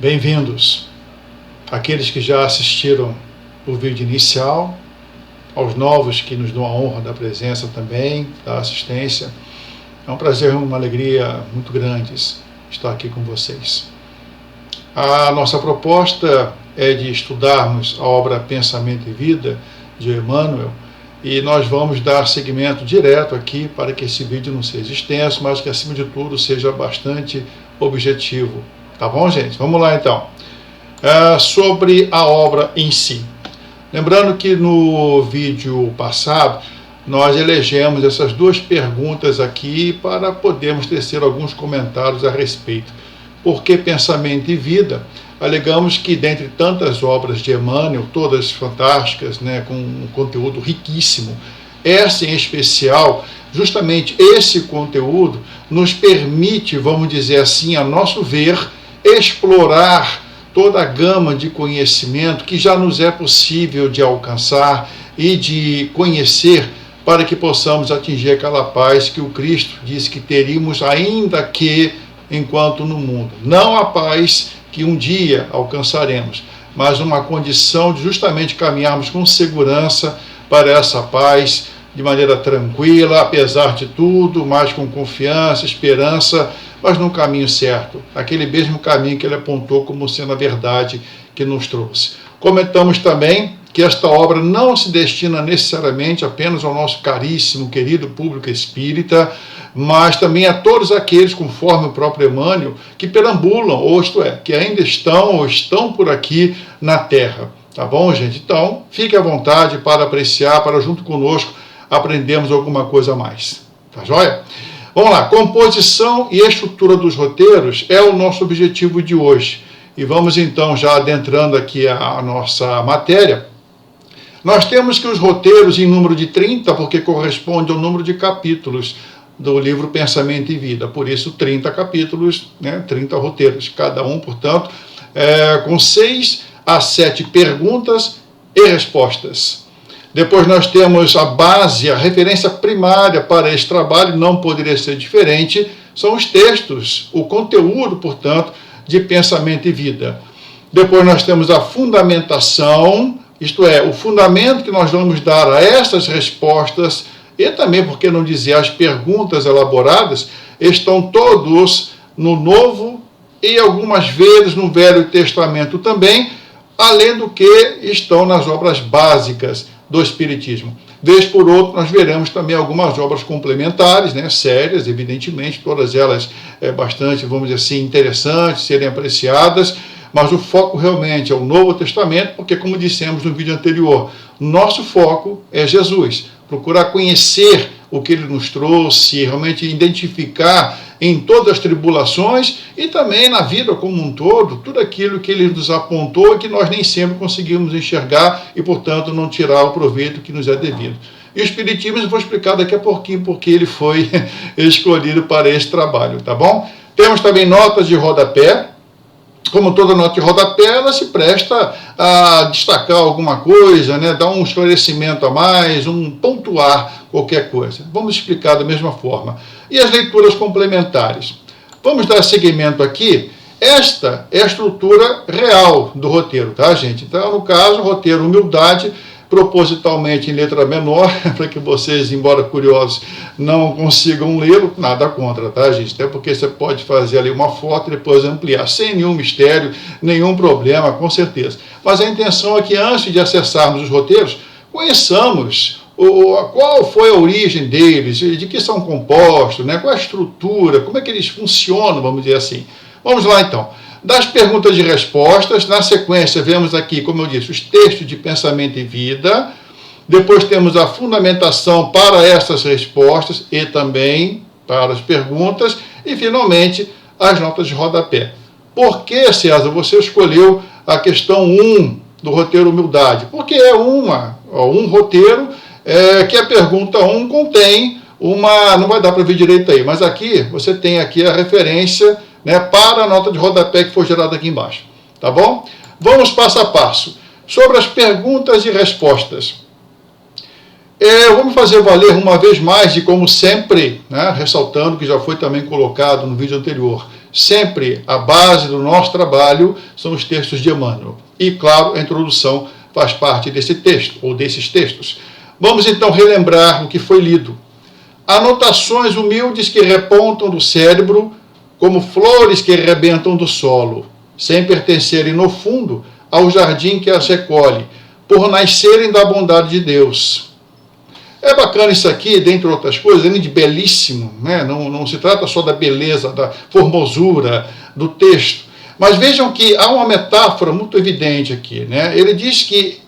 Bem-vindos, aqueles que já assistiram o vídeo inicial, aos novos que nos dão a honra da presença também, da assistência. É um prazer e uma alegria muito grandes estar aqui com vocês. A nossa proposta é de estudarmos a obra Pensamento e Vida, de Emmanuel, e nós vamos dar seguimento direto aqui para que esse vídeo não seja extenso, mas que, acima de tudo, seja bastante objetivo. Tá bom, gente? Vamos lá, então. Sobre a obra em si. Lembrando que no vídeo passado, nós elegemos essas duas perguntas aqui para podermos tecer alguns comentários a respeito. Por que Pensamento e Vida? Alegamos que, dentre tantas obras de Emmanuel, todas fantásticas, né, com um conteúdo riquíssimo, essa em especial, justamente esse conteúdo, nos permite, vamos dizer assim, a nosso ver, explorar toda a gama de conhecimento que já nos é possível de alcançar e de conhecer, para que possamos atingir aquela paz que o Cristo disse que teríamos ainda que enquanto no mundo. Não a paz que um dia alcançaremos, mas uma condição de justamente caminharmos com segurança para essa paz, de maneira tranquila, apesar de tudo, mas com confiança, esperança, mas no caminho certo, aquele mesmo caminho que ele apontou como sendo a verdade que nos trouxe. Comentamos também que esta obra não se destina necessariamente apenas ao nosso caríssimo, querido público espírita, mas também a todos aqueles, conforme o próprio Emmanuel, que perambulam, ou isto é, que ainda estão ou estão por aqui na Terra. Tá bom, gente? Então, fique à vontade para apreciar, para junto conosco aprendermos alguma coisa a mais. Tá joia? Vamos lá, composição e estrutura dos roteiros é o nosso objetivo de hoje. E vamos então já adentrando aqui a nossa matéria. Nós temos que os roteiros em número de 30, porque corresponde ao número de capítulos do livro Pensamento e Vida. Por isso, 30 capítulos, né, 30 roteiros, cada um, portanto, com 6 a 7 perguntas e respostas. Depois nós temos a base, a referência primária para este trabalho, não poderia ser diferente, são os textos, o conteúdo, portanto, de Pensamento e Vida. Depois nós temos a fundamentação, isto é, o fundamento que nós vamos dar a estas respostas, e também, por que não dizer, as perguntas elaboradas, estão todos no Novo e algumas vezes no Velho Testamento também, além do que estão nas obras básicas do Espiritismo. Vez por outra, nós veremos também algumas obras complementares, né, sérias, evidentemente, todas elas bastante, vamos dizer assim, interessantes, serem apreciadas, mas o foco realmente é o Novo Testamento, porque, como dissemos no vídeo anterior, nosso foco é Jesus. Procurar conhecer o que ele nos trouxe, realmente identificar em todas as tribulações e também na vida como um todo, tudo aquilo que ele nos apontou e que nós nem sempre conseguimos enxergar e, portanto, não tirar o proveito que nos é devido. E o Espiritismo eu vou explicar daqui a pouquinho porque ele foi escolhido para esse trabalho, tá bom? Temos também notas de rodapé. Como toda nota de rodapé, ela se presta a destacar alguma coisa, né, dar um esclarecimento a mais, pontuar qualquer coisa. Vamos explicar da mesma forma. E as leituras complementares. Vamos dar seguimento aqui. Esta é a estrutura real do roteiro, tá, gente? Então, no caso, roteiro Humildade, propositalmente em letra menor, para que vocês, embora curiosos, não consigam lê-lo, nada contra, tá, gente? Até porque você pode fazer ali uma foto e depois ampliar, sem nenhum mistério, nenhum problema, com certeza. Mas a intenção é que, antes de acessarmos os roteiros, conheçamos qual foi a origem deles, de que são compostos, né? Qual a estrutura, como é que eles funcionam, vamos dizer assim. Vamos lá, então. Das perguntas e respostas, na sequência vemos aqui, como eu disse, os textos de Pensamento e Vida, depois temos a fundamentação para essas respostas e também para as perguntas, e finalmente as notas de rodapé. Por que, César, você escolheu a questão 1 do roteiro Humildade? Porque é um roteiro que a pergunta 1 contém não vai dar para ver direito aí, mas aqui você tem aqui a referência, né, para a nota de rodapé que foi gerada aqui embaixo, tá bom? Vamos passo a passo. Sobre as perguntas e respostas. Vamos fazer valer uma vez mais, e como sempre, né, ressaltando que já foi também colocado no vídeo anterior, sempre a base do nosso trabalho são os textos de Emmanuel. E, claro, a introdução faz parte desse texto, ou desses textos. Vamos então relembrar o que foi lido. Anotações humildes que repontam do cérebro, como flores que rebentam do solo, sem pertencerem, no fundo, ao jardim que as recolhe, por nascerem da bondade de Deus. É bacana isso aqui, dentre outras coisas, além de belíssimo, né? Não se trata só da beleza, da formosura do texto, mas vejam que há uma metáfora muito evidente aqui, né? Ele diz que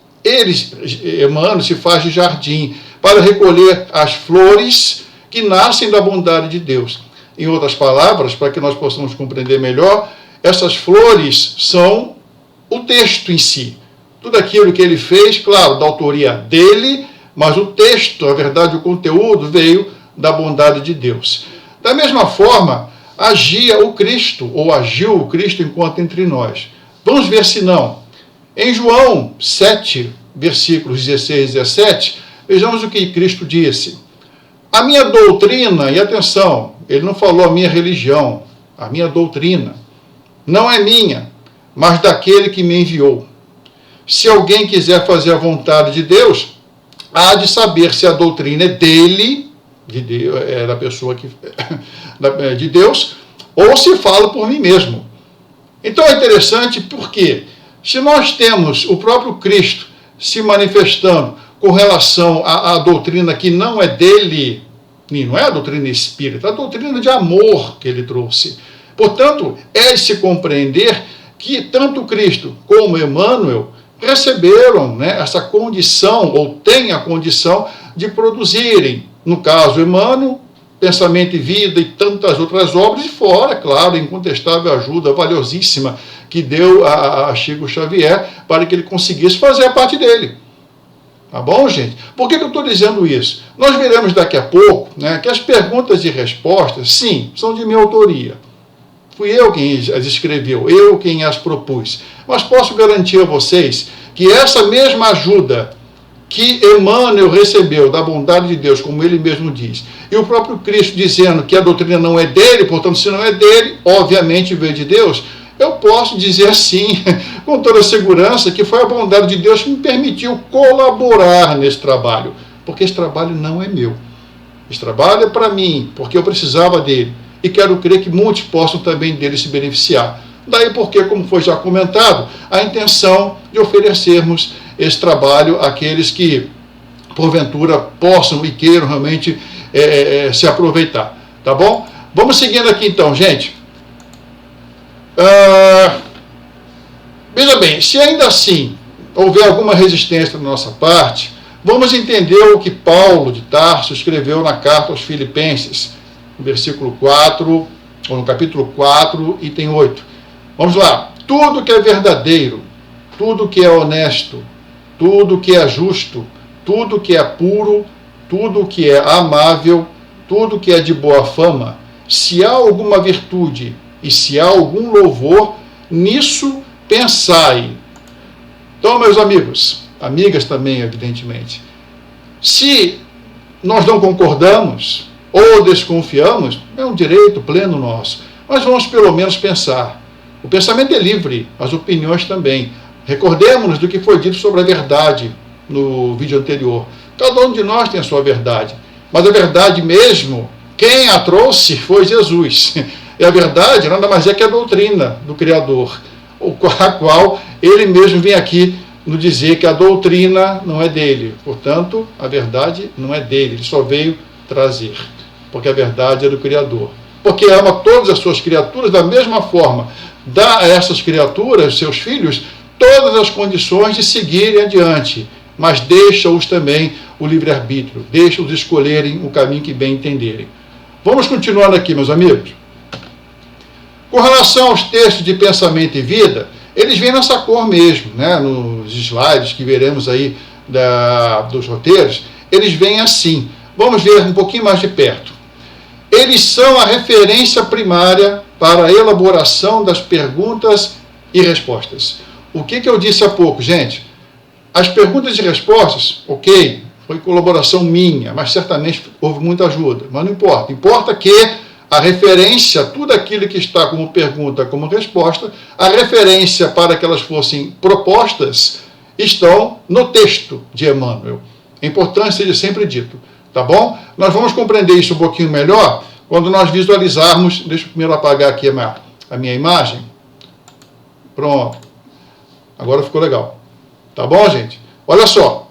Emmanuel se faz de jardim para recolher as flores que nascem da bondade de Deus. Em outras palavras, para que nós possamos compreender melhor, essas flores são o texto em si. Tudo aquilo que ele fez, claro, da autoria dele, mas o texto, a verdade, o conteúdo veio da bondade de Deus. Da mesma forma, agia o Cristo, ou agiu o Cristo enquanto entre nós. Vamos ver se não. Em João 7, versículos 16 e 17, vejamos o que Cristo disse. A minha doutrina, e atenção, ele não falou a minha religião, a minha doutrina, não é minha, mas daquele que me enviou. Se alguém quiser fazer a vontade de Deus, há de saber se a doutrina é dele, é da pessoa de Deus, ou se falo por mim mesmo. Então é interessante porque, se nós temos o próprio Cristo se manifestando com relação à doutrina que não é dele, não é a doutrina espírita, é a doutrina de amor que ele trouxe. Portanto, é de se compreender que tanto Cristo como Emmanuel receberam, né, essa condição, ou têm a condição de produzirem, no caso Emmanuel, Pensamento e Vida e tantas outras obras, e fora, claro, incontestável ajuda valiosíssima que deu a Chico Xavier para que ele conseguisse fazer a parte dele. Tá bom, gente? Por que eu estou dizendo isso? Nós veremos daqui a pouco, né, que as perguntas e respostas, sim, são de minha autoria. Fui eu quem as escreveu, eu quem as propus. Mas posso garantir a vocês que essa mesma ajuda que Emmanuel recebeu da bondade de Deus, como ele mesmo diz, e o próprio Cristo dizendo que a doutrina não é dele, portanto, se não é dele, obviamente veio de Deus, eu posso dizer sim, com toda segurança, que foi a bondade de Deus que me permitiu colaborar nesse trabalho, porque esse trabalho não é meu. Esse trabalho é para mim, porque eu precisava dele. E quero crer que muitos possam também dele se beneficiar. Daí porque, como foi já comentado, a intenção de oferecermos esse trabalho àqueles que, porventura, possam e queiram realmente se aproveitar. Tá bom? Vamos seguindo aqui então, gente. Veja bem, se ainda assim houver alguma resistência da nossa parte, vamos entender o que Paulo de Tarso escreveu na carta aos Filipenses, no versículo 4, ou no capítulo 4, item 8. Vamos lá. Tudo que é verdadeiro, tudo que é honesto, tudo que é justo, tudo que é puro, tudo que é amável, tudo que é de boa fama, se há alguma virtude e se há algum louvor, nisso pensai. Então, meus amigos, amigas também, evidentemente, se nós não concordamos ou desconfiamos, é um direito pleno nosso, mas vamos pelo menos pensar. O pensamento é livre, as opiniões também. Recordemos-nos do que foi dito sobre a verdade no vídeo anterior. Cada um de nós tem a sua verdade, mas a verdade mesmo, quem a trouxe foi Jesus. E a verdade nada mais é que a doutrina do Criador, a qual ele mesmo vem aqui nos dizer que a doutrina não é dele. Portanto, a verdade não é dele, ele só veio trazer, porque a verdade é do Criador. Porque ama todas as suas criaturas da mesma forma, dá a essas criaturas, seus filhos, todas as condições de seguirem adiante, mas deixa-os também o livre-arbítrio, deixa-os escolherem o caminho que bem entenderem. Vamos continuando aqui, meus amigos. Com relação aos textos de Pensamento e Vida, eles vêm nessa cor mesmo, né? Nos slides que veremos aí dos roteiros, eles vêm assim. Vamos ver um pouquinho mais de perto. Eles são a referência primária para a elaboração das perguntas e respostas. O que eu disse há pouco, gente? As perguntas e respostas, ok, foi colaboração minha, mas certamente houve muita ajuda. Mas não importa. Importa que A referência, tudo aquilo que está como pergunta, como resposta, a referência para que elas fossem propostas, estão no texto de Emmanuel. É importante seja sempre dito, tá bom? Nós vamos compreender isso um pouquinho melhor quando nós visualizarmos. Deixa eu primeiro apagar aqui a minha imagem. Pronto. Agora ficou legal. Tá bom, gente? Olha só.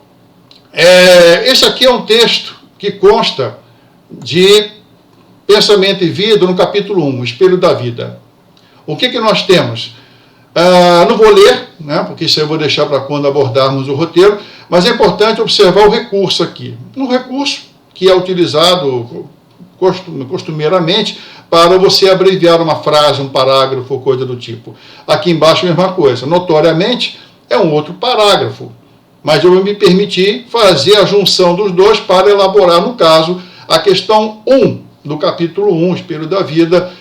Esse aqui é um texto que consta de Pensamento e Vida, no capítulo 1, o Espelho da Vida. O que nós temos? Não vou ler, né, porque isso eu vou deixar para quando abordarmos o roteiro, mas é importante observar o recurso aqui. Um recurso que é utilizado costumeiramente para você abreviar uma frase, um parágrafo, coisa do tipo. Aqui embaixo a mesma coisa. Notoriamente é um outro parágrafo, mas eu vou me permitir fazer a junção dos dois para elaborar, no caso, a questão 1 do capítulo 1, Espelho da Vida,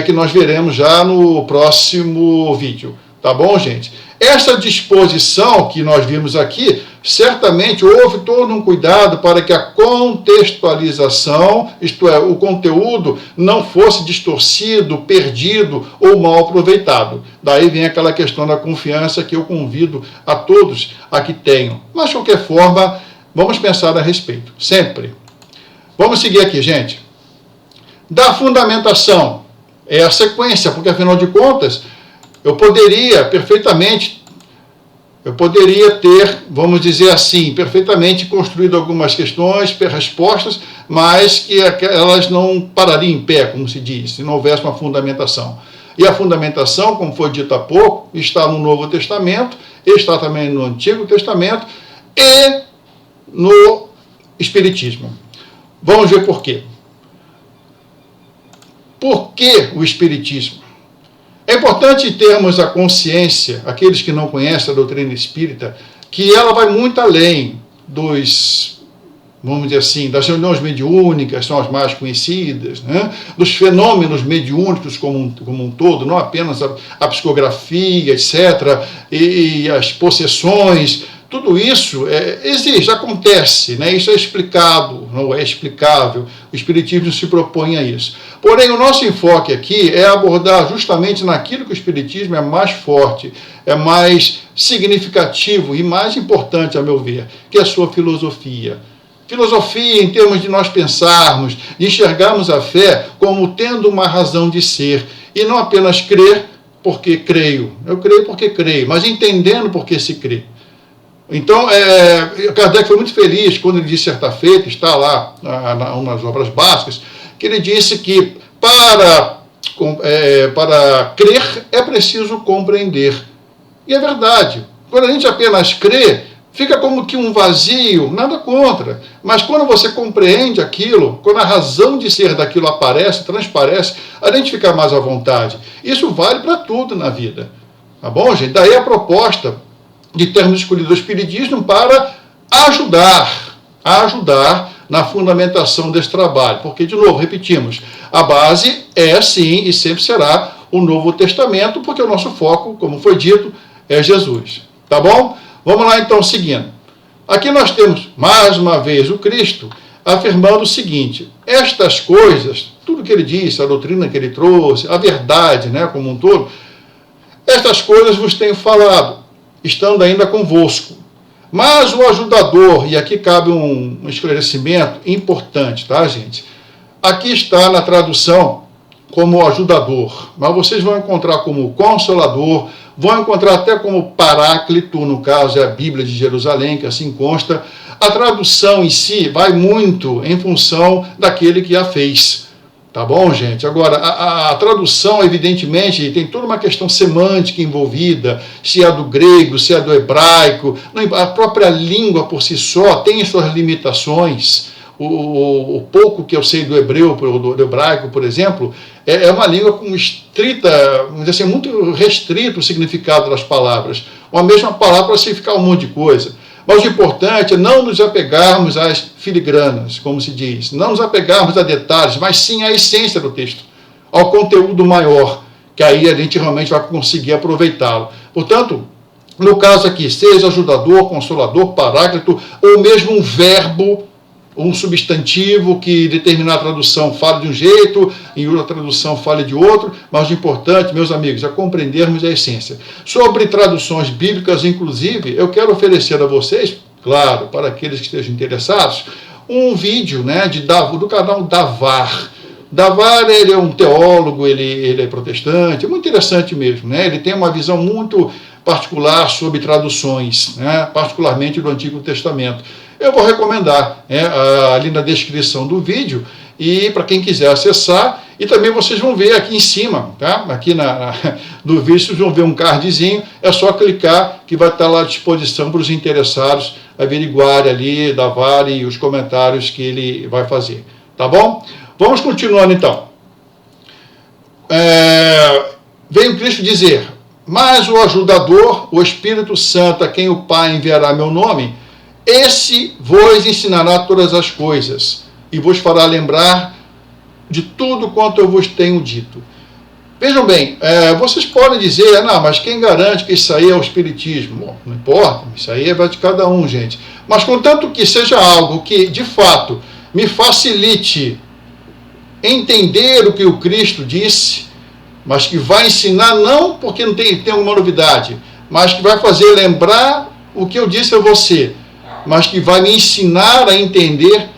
que nós veremos já no próximo vídeo. Tá bom, gente? Essa disposição que nós vimos aqui, certamente houve todo um cuidado para que a contextualização, isto é, o conteúdo, não fosse distorcido, perdido ou mal aproveitado. Daí vem aquela questão da confiança que eu convido a todos a que tenham. Mas, de qualquer forma, vamos pensar a respeito, sempre. Vamos seguir aqui, gente. Da fundamentação, é a sequência, porque afinal de contas, eu poderia ter, vamos dizer assim, perfeitamente construído algumas questões, respostas, mas que elas não parariam em pé, como se diz, se não houvesse uma fundamentação. E a fundamentação, como foi dito há pouco, está no Novo Testamento, está também no Antigo Testamento e no Espiritismo. Vamos ver por quê. Por que o Espiritismo? É importante termos a consciência, aqueles que não conhecem a doutrina espírita, que ela vai muito além dos, vamos dizer assim, das reuniões mediúnicas, são as mais conhecidas, né? Dos fenômenos mediúnicos como um todo, não apenas a psicografia, etc., e as possessões. Tudo isso existe, acontece, né? Isso é explicado, não é explicável. O Espiritismo se propõe a isso. Porém, o nosso enfoque aqui é abordar justamente naquilo que o Espiritismo é mais forte, é mais significativo e mais importante, a meu ver, que é a sua filosofia. Filosofia em termos de nós pensarmos, de enxergarmos a fé como tendo uma razão de ser, e não apenas crer porque creio. Eu creio porque creio, mas entendendo porque se crê. Então, Kardec foi muito feliz quando ele disse certa feita, está lá nas obras básicas, que ele disse que para crer é preciso compreender. E é verdade. Quando a gente apenas crê, fica como que um vazio, nada contra. Mas quando você compreende aquilo, quando a razão de ser daquilo aparece, transparece, a gente fica mais à vontade. Isso vale para tudo na vida. Tá bom, gente? Daí a proposta de termos escolhido o Espiritismo para ajudar na fundamentação desse trabalho. Porque, de novo, repetimos, a base é, sim, e sempre será o Novo Testamento, porque o nosso foco, como foi dito, é Jesus. Tá bom? Vamos lá, então, seguindo. Aqui nós temos, mais uma vez, o Cristo afirmando o seguinte: estas coisas, tudo que ele disse, a doutrina que ele trouxe, a verdade, né, como um todo, estas coisas vos tenho falado, estando ainda convosco. Mas o ajudador, e aqui cabe um esclarecimento importante, tá, gente? Aqui está na tradução como ajudador, mas vocês vão encontrar como consolador, vão encontrar até como paráclito, no caso é a Bíblia de Jerusalém, que assim consta. A tradução em si vai muito em função daquele que a fez. Tá bom, gente? Agora, a tradução, evidentemente, tem toda uma questão semântica envolvida, se é do grego, se é do hebraico. A própria língua, por si só, tem suas limitações. O pouco que eu sei do hebreu, do hebraico, por exemplo, é uma língua com estrita, vamos dizer assim, muito restrito o significado das palavras. Uma mesma palavra para significar um monte de coisa. Mas o importante é não nos apegarmos às filigranas, como se diz, não nos apegarmos a detalhes, mas sim à essência do texto, ao conteúdo maior, que aí a gente realmente vai conseguir aproveitá-lo. Portanto, no caso aqui, seja ajudador, consolador, paráclito, ou mesmo um verbo, um substantivo que determinada tradução fala de um jeito, em outra tradução fala de outro, mas o importante, meus amigos, é compreendermos a essência. Sobre traduções bíblicas, inclusive, eu quero oferecer a vocês, claro, para aqueles que estejam interessados, um vídeo, né, do canal Davar. Davar, ele é um teólogo, ele é protestante, é muito interessante mesmo, né? Ele tem uma visão muito particular sobre traduções, né? Particularmente do Antigo Testamento. Eu vou recomendar, ali na descrição do vídeo, e para quem quiser acessar, e também vocês vão ver aqui em cima, tá? Aqui do vídeo vocês vão ver um cardzinho, é só clicar que vai estar lá à disposição para os interessados averiguarem ali Davar e os comentários que ele vai fazer, tá bom? Vamos continuando então. Veio Cristo dizer: mas o ajudador, o Espírito Santo, a quem o Pai enviará meu nome, esse vos ensinará todas as coisas e vos fará lembrar de tudo quanto eu vos tenho dito. Vejam bem, vocês podem dizer, não, mas quem garante que isso aí é o Espiritismo? Bom, não importa, isso aí é de cada um, gente. Mas contanto que seja algo que, de fato, me facilite entender o que o Cristo disse, mas que vai ensinar não porque não tem alguma novidade, mas que vai fazer lembrar o que eu disse a você, mas que vai me ensinar a entender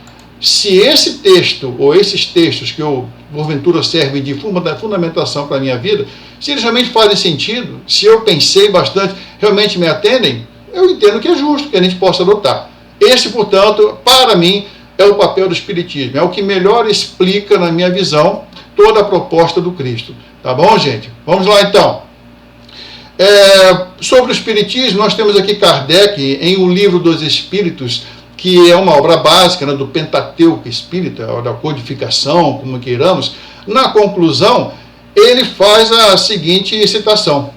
se esse texto ou esses textos que eu, porventura, servem de fundamentação para a minha vida, se eles realmente fazem sentido, se eu pensei bastante, realmente me atendem, eu entendo que é justo que a gente possa adotar. Esse, portanto, para mim, é o papel do Espiritismo, é o que melhor explica, na minha visão, toda a proposta do Cristo. Tá bom, gente? Vamos lá, então. Sobre o Espiritismo, nós temos aqui Kardec, em O Livro dos Espíritos, que é uma obra básica, né, do Pentateuco Espírita, da codificação, como queiramos. Na conclusão, ele faz a seguinte citação.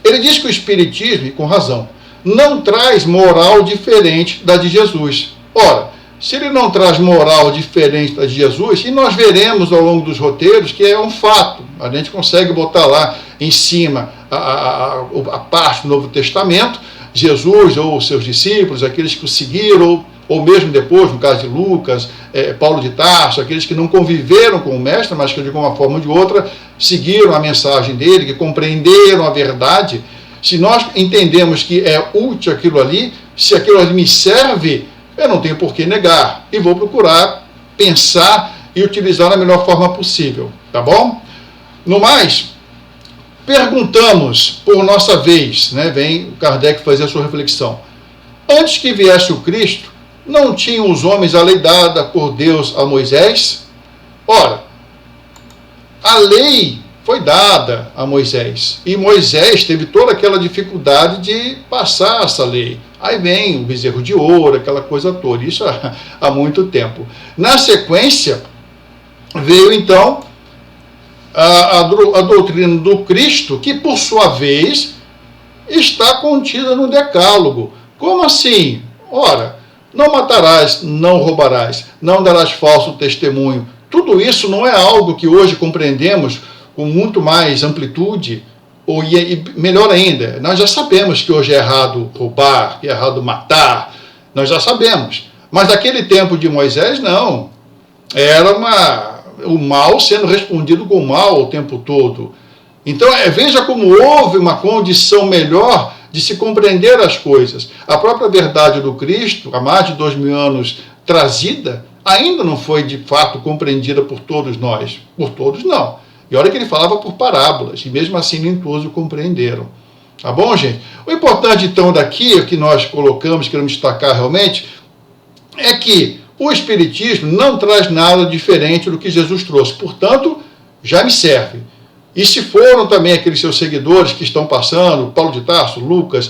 Ele diz que o Espiritismo, e com razão, não traz moral diferente da de Jesus. Ora, se ele não traz moral diferente da de Jesus, e nós veremos ao longo dos roteiros que é um fato, a gente consegue botar lá em cima a parte do Novo Testamento, Jesus ou seus discípulos, aqueles que o seguiram, ou mesmo depois, no caso de Lucas, Paulo de Tarso, aqueles que não conviveram com o Mestre, mas que de uma forma ou de outra seguiram a mensagem dele, que compreenderam a verdade. Se nós entendemos que é útil aquilo ali, se aquilo ali me serve, eu não tenho por que negar e vou procurar pensar e utilizar da melhor forma possível, tá bom? No mais, perguntamos por nossa vez, né? Vem o Kardec fazer a sua reflexão. Antes que viesse o Cristo, não tinham os homens a lei dada por Deus a Moisés? Ora, a lei foi dada a Moisés, e Moisés teve toda aquela dificuldade de passar essa lei. Aí vem o bezerro de ouro, aquela coisa toda, isso há muito tempo. Na sequência, veio então a doutrina do Cristo, que por sua vez está contida no Decálogo. Como assim? Ora, não matarás, não roubarás, não darás falso testemunho. Tudo isso não é algo que hoje compreendemos com muito mais amplitude, e melhor ainda, nós já sabemos que hoje é errado roubar, que é errado matar, nós já sabemos. Mas naquele tempo de Moisés, não. Era o mal sendo respondido com o mal o tempo todo. Então, veja como houve uma condição melhor de se compreender as coisas. A própria verdade do Cristo, há mais de 2000 anos trazida, ainda não foi de fato compreendida por todos nós. Por todos, não. E olha que ele falava por parábolas, e mesmo assim nem todos o compreenderam. Tá bom, gente? O importante, então, daqui, o que nós colocamos, queremos destacar realmente, é que o Espiritismo não traz nada diferente do que Jesus trouxe. Portanto, já me serve. E se foram também aqueles seus seguidores que estão passando, Paulo de Tarso, Lucas,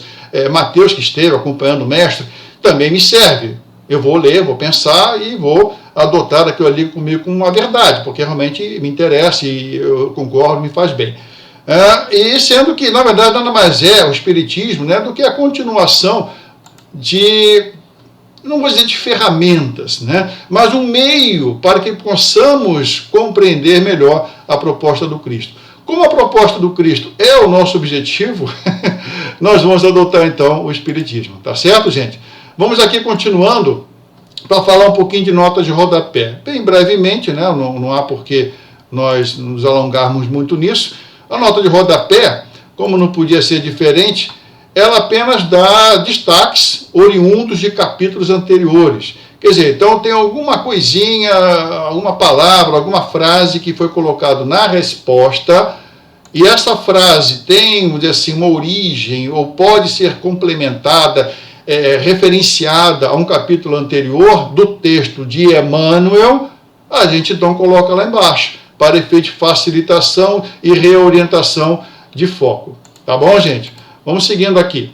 Mateus, que esteve acompanhando o Mestre, também me serve. Eu vou ler, vou pensar e vou adotar aquilo ali comigo como uma verdade, porque realmente me interessa e eu concordo, me faz bem. E sendo que, na verdade, nada mais é o Espiritismo, né, do que a continuação de, não vou dizer de ferramentas, né, mas um meio para que possamos compreender melhor a proposta do Cristo. Como a proposta do Cristo é o nosso objetivo, nós vamos adotar então o Espiritismo, tá certo, gente? Vamos aqui continuando para falar um pouquinho de notas de rodapé. Bem brevemente, né? Não há por que nós nos alongarmos muito nisso. A nota de rodapé, como não podia ser diferente, ela apenas dá destaques oriundos de capítulos anteriores. Quer dizer, então tem alguma coisinha, alguma palavra, alguma frase que foi colocado na resposta, e essa frase tem, vamos dizer assim, uma origem, ou pode ser complementada, referenciada a um capítulo anterior do texto de Emmanuel, a gente então coloca lá embaixo, para efeito de facilitação e reorientação de foco. Tá bom, gente? Vamos seguindo aqui.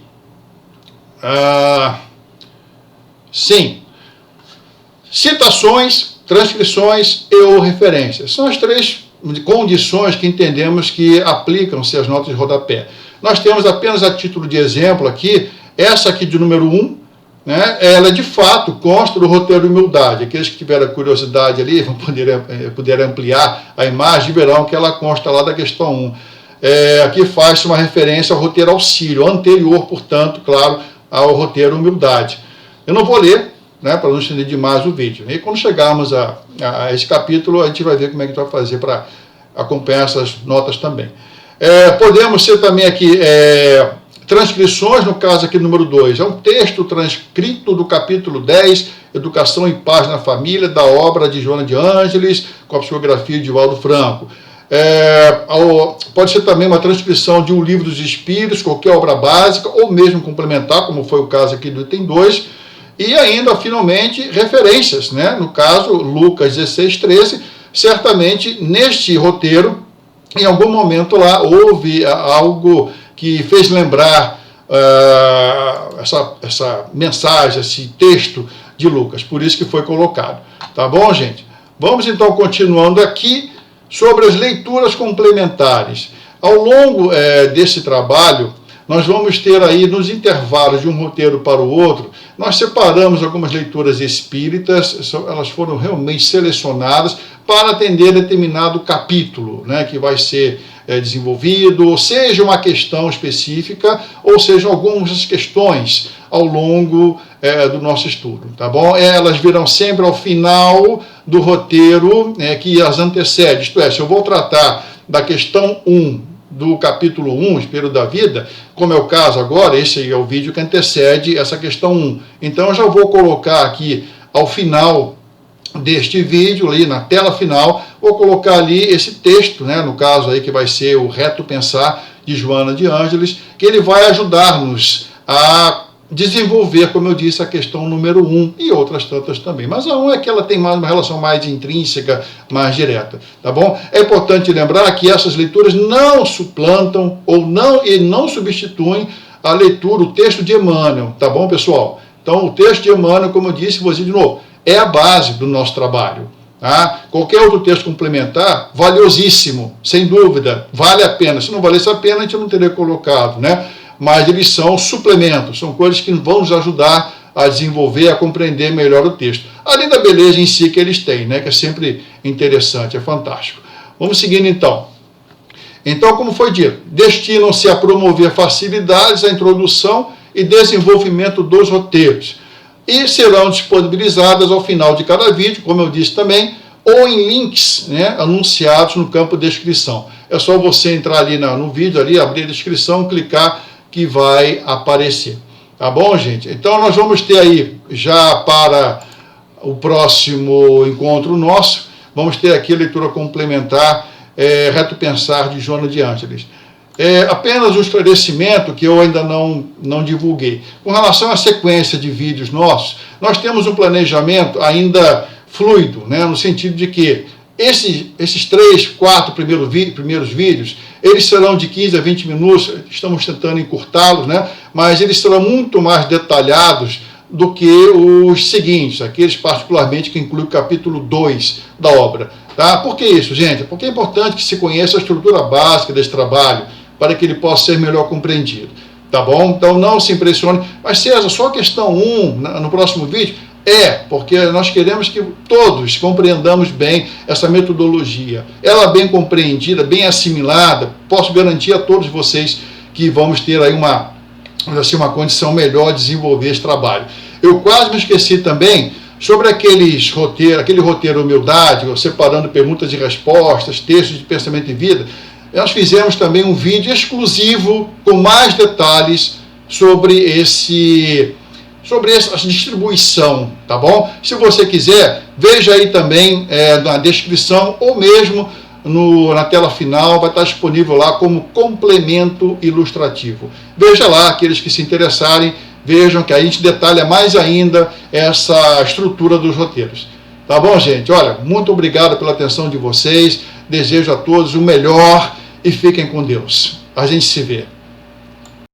Sim. Citações, transcrições e ou referências. São as três condições que entendemos que aplicam-se às notas de rodapé. Nós temos apenas a título de exemplo aqui, essa aqui de número 1, né? Ela de fato consta do roteiro Humildade. Aqueles que tiveram curiosidade ali vão poder ampliar a imagem, verão que ela consta lá da questão 1. Aqui faz uma referência ao roteiro Auxílio, anterior, portanto, claro, ao roteiro Humildade. Eu não vou ler, né, para não estender demais o vídeo. E quando chegarmos a esse capítulo, a gente vai ver como é que a gente vai fazer para acompanhar essas notas também. Podemos ser também aqui transcrições, no caso aqui número 2. É um texto transcrito do capítulo 10, Educação em Paz na Família, da obra de Joana de Ângeles, com a psicografia de Valdo Franco. Pode ser também uma transcrição de um livro dos Espíritos, qualquer obra básica, ou mesmo complementar, como foi o caso aqui do item 2, e ainda, finalmente, referências, né? No caso, Lucas 16:13, certamente, neste roteiro, em algum momento lá, houve algo que fez lembrar essa mensagem, esse texto de Lucas, por isso que foi colocado. Tá bom, gente? Vamos, então, continuando aqui, sobre as leituras complementares. Ao longo desse trabalho, nós vamos ter aí, nos intervalos de um roteiro para o outro, nós separamos algumas leituras espíritas, elas foram realmente selecionadas para atender determinado capítulo, né, que vai ser desenvolvido, ou seja uma questão específica, ou seja algumas questões ao longo do nosso estudo, tá bom? Elas virão sempre ao final do roteiro que as antecede, isto é, se eu vou tratar da questão 1, do capítulo 1, Espelho da Vida, como é o caso agora, esse é o vídeo que antecede essa questão 1. Então eu já vou colocar aqui ao final deste vídeo, ali na tela final, vou colocar ali esse texto, né, no caso aí que vai ser o Reto Pensar de Joana de Ângeles, que ele vai ajudar-nos a desenvolver, como eu disse, a questão número 1 e outras tantas também. Mas a 1 é que ela tem uma relação mais intrínseca, mais direta, tá bom? É importante lembrar que essas leituras não suplantam e não substituem a leitura, o texto de Emmanuel, tá bom, pessoal? Então, o texto de Emmanuel, como eu disse, vou dizer de novo, é a base do nosso trabalho. Tá? Qualquer outro texto complementar, valiosíssimo, sem dúvida, vale a pena. Se não valesse a pena, a gente não teria colocado, né? Mas eles são suplementos, são coisas que vão nos ajudar a desenvolver, a compreender melhor o texto. Além da beleza em si que eles têm, né? Que é sempre interessante, é fantástico. Vamos seguindo então. Então, como foi dito, destinam-se a promover facilidades à introdução e desenvolvimento dos roteiros e serão disponibilizadas ao final de cada vídeo, como eu disse também, ou em links, né, anunciados no campo de descrição. É só você entrar ali no vídeo, ali, abrir a descrição, clicar que vai aparecer. Tá bom, gente? Então nós vamos ter aí, já para o próximo encontro nosso, vamos ter aqui a leitura complementar, Reto Pensar de Joana de Ângeles. Apenas um esclarecimento que eu ainda não divulguei. Com relação à sequência de vídeos nossos, nós temos um planejamento ainda fluido, né, no sentido de que esses 3, 4 primeiros vídeos, eles serão de 15 a 20 minutos, estamos tentando encurtá-los, né, mas eles serão muito mais detalhados do que os seguintes, aqueles particularmente que incluem o capítulo 2 da obra. Tá? Por que isso, gente? Porque é importante que se conheça a estrutura básica desse trabalho, para que ele possa ser melhor compreendido. Tá bom? Então não se impressione. Mas César, só a questão 1 no próximo vídeo? Porque nós queremos que todos compreendamos bem essa metodologia. Ela bem compreendida, bem assimilada, posso garantir a todos vocês que vamos ter aí uma condição melhor de desenvolver esse trabalho. Eu quase me esqueci também Sobre aquele roteiro Humildade, separando perguntas e respostas, textos de pensamento e vida, nós fizemos também um vídeo exclusivo com mais detalhes sobre essa distribuição, tá bom? Se você quiser, veja aí também na descrição ou mesmo na tela final, vai estar disponível lá como complemento ilustrativo. Veja lá, aqueles que se interessarem, vejam que a gente detalha mais ainda essa estrutura dos roteiros. Tá bom, gente? Olha, muito obrigado pela atenção de vocês, desejo a todos o melhor e fiquem com Deus. A gente se vê.